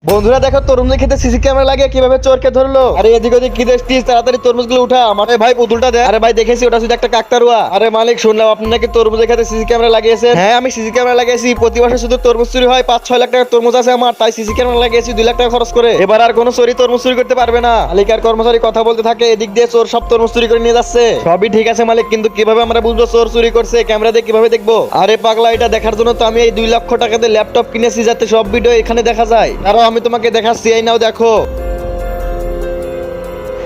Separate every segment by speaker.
Speaker 1: বন্ধুরা দেখো তরমুজ খেতে সিসি ক্যামেরা লাগিয়ে কিভাবে চোরকে ধরলো। আরে এদিক ওদিক কি দেখছিস, তাড়াতাড়ি তরমুজগুলো উঠা। মানে ভাই পুতুলটা দে। আরে ভাই দেখেছি ওটা শুধু একটা কাকতারুয়া। আরে মালিক শুনলাম আপনি নাকি তরমুজ খেতে সিসি ক্যামেরা লাগিয়েছেন। হ্যাঁ আমি সিসি ক্যামেরা লাগিয়েছি। প্রতি বছর শুধু তরমুজ চুরি হয়, 5-6 লাখ টাকা তরমুজ আছে আমার, তাই সিসি ক্যামেরা লাগিয়েছি 2 লাখ টাকা খরচ করে। এবার আর কোনো চোরি তরমুজ চুরি করতে পারবে না। মালিক আর কর্মচারী কথা বলতে থাকে, এদিক দিয়ে চোর সব তরমুজ চুরি করে নিয়ে যাচ্ছে। সবই ঠিক আছে মালিক, কিন্তু কিভাবে আমরা বুঝবো চোর চুরি করছে? ক্যামেরা দিয়ে কিভাবে দেখবো? আরে পাগলা, এটা দেখার জন্য তো আমি এই 2 লক্ষ টাকা দিয়ে ল্যাপটপ কিনেছি, যাতে সব ভিডিও এখানে দেখা যায়। আরো আমি তোমাকে দেখাচ্ছি, এই নাও দেখো।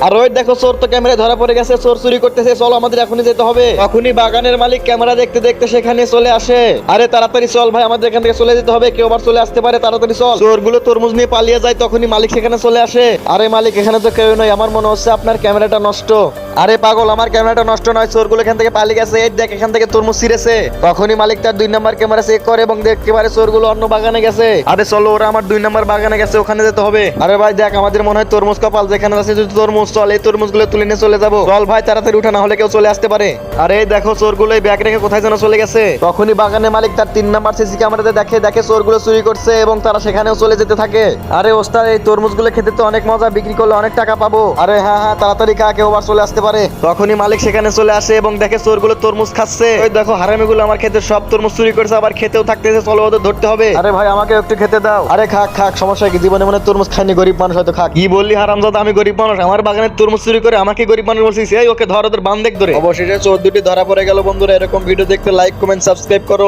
Speaker 1: আর ওই দেখো চোর তো ক্যামেরায় ধরা পড়ে গেছে, চোর চুরি করতেছে। চলো আমাদের এখনই যেতে হবে। তখনই বাগানের মালিক ক্যামেরা দেখতে দেখতে সেখানে চলে আসে। আরে তাড়াতাড়ি চল ভাই, আমাদের এখান থেকে চলে যেতে হবে, কেউ আবার চলে আসতে পারে, তাড়াতাড়ি চল। চোরগুলো তরমুজ নিয়ে পালিয়ে যায়, তখনই মালিক সেখানে চলে আসে। আরে মালিক এখানে তো কেউ নয়, আমার মনে হচ্ছে আপনার ক্যামেরাটা নষ্ট। আরে পাগল, আমার ক্যামেরাটা নষ্ট নয়, চোরগুলো এখান থেকে পালিয়ে গেছে। এই দেখ এখান থেকে তরমুজ ছিঁড়েছে। তখনই মালিক তার 2 নম্বর ক্যামেরা চেক করে এবং দেখতে পারে চোরগুলো অন্য বাগানে গেছে। আরে চলো, ওরা আমার 2 নম্বর বাগানে গেছে, ওখানে যেতে হবে। আরে ভাই দেখ, আমাদের মনে হয় তরমুজ কপাল, যেখানে আছে যদি তরমুজ। চল এই তরমুজগুলো তুলে নিয়ে চলে যাবো। চল ভাই তাড়াতাড়ি উঠা, না হলে কেউ চলে আসতে পারে। আরে এই দেখো চোরগুলো এই ব্যাগ রেখে কোথায় যেন চলে গেছে। তখনই বাগানের মালিক তার 3 নম্বর সিসি ক্যামেরাতে দেখে চোরগুলো চুরি করছে এবং তারা সেখানেও চলে যেতে থাকে। আরে ওস্তাদ, এই তরমুজগুলো খেতে তো অনেক মজা, বিক্রি করলে অনেক টাকা পাবো। আরে হ্যাঁ হ্যাঁ, তাড়াতাড়ি খা, কেউ আবার চলে আসতে পারে। তখনই মালিক সেখানে চলে আসে এবং দেখে চোরগুলো তরমুজ খাচ্ছে। ওই দেখো হারামিগুলো আমার খেতে সব তরমুজ চুরি করছে, আবার খেতেও থাকতেছে। চলো ওদের ধরতে হবে। আরে ভাই আমাকে একটু খেতে দাও। আরে খাক খাক, সমস্যা কি? জীবনে মনে তরমুজ খাইনি, গরিব মানুষ হয়তো খাক। কি বললি হারামজাদা, আমি গরিব মানুষ? আমার বাগানের তরমুজ চুরি করে আমাকে গরিব মানুষ বলছিস? এই ওকে ধর, ওদের বান দেখ ধরে। অবশেষে চোর দুটি ধরা পড়ে গেল। বন্ধুরা এরকম ভিডিও দেখতে লাইক কমেন্ট সাবস্ক্রাইব করো।